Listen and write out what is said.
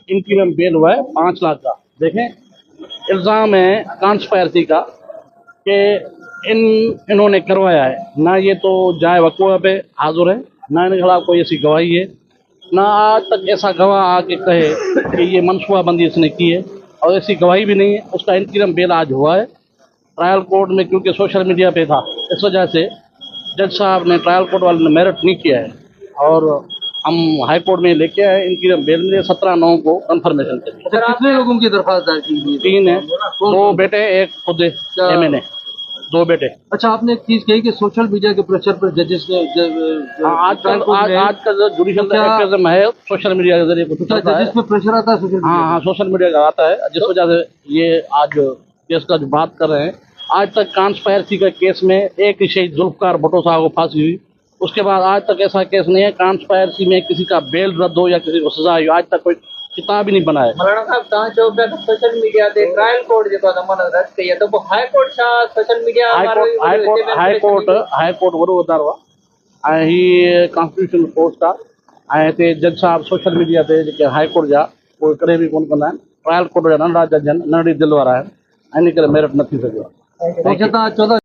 इंटीरियम bell हुआ है 5 लाख का। देखें, इल्ज़ाम है कॉन्स्पायरेसी का कि इन्होंने करवाया है। ना ये तो जाए वक़ूआ पे हाज़िर है, ना इनके खिलाफ कोई ऐसी गवाही है, ना आज तक ऐसा गवाह आके कहे कि ये मनसूबाबंदी इसने की है, और ऐसी गवाही भी नहीं है। उसका इंटीरियम बेल आज हुआ है ट्रायल कोर्ट में, क्योंकि सोशल मीडिया पे था, इस वजह से जज साहब ने, ट्रायल कोर्ट वाले ने मेरिट नहीं किया है, और हम हाई कोर्ट में लेके आए इंटीरियम बेल में 17/9 को कंफर्मेशन के लिए। अच्छा, कितने लोगों की दरख्वास्त दायर की गई? 3 है, 2 बेटे, एक खुद MNA, 2 बेटे। अच्छा, आपने एक चीज कही कि सोशल मीडिया के प्रेशर पर जजेस ने आजकल जो जुडिशल एक्टिविज्म है सोशल मीडिया के जरिए कुछ जजेस पे प्रेशर आता है सोशल मीडिया? हाँ, सोशल मीडिया का आता है, जिस वजह से ये आज केस का जो बात कर रहे हैं। आज तक कॉन्स्पायरेसी का केस में एक ही शहीद जुल्फकार भुट्टो साहब को फांसी हुई, उसके बाद आज तक ऐसा केस नहीं है कॉन्स्पायरेसी में किसी का बेल रद्द हो या किसी को सजा हो। आज तक कोई किताब ही नहीं बना है। मौलाना साहब, तव्हां चओ पिया त सोशल मीडिया ते ट्रायल कोर्ट जेको ज़मानत रद्द कई आहे, त पोइ हाई कोर्ट छा सोशल मीडिया हाई कोर्ट वॾो इदारो आहे ऐं हीअ कॉन्स्टिट्यूशन कोर्ट आहे, ऐं हिते जज साहब सोशल मीडिया ते जेके हाई कोर्ट जा उहे कॾहिं बि कोन कंदा आहिनि। ट्रायल कोर्ट जा नंढड़ा जज आहिनि, नंढड़ी दिलि वारा आहिनि, इन करे मेरिट न थी सघियो आहे।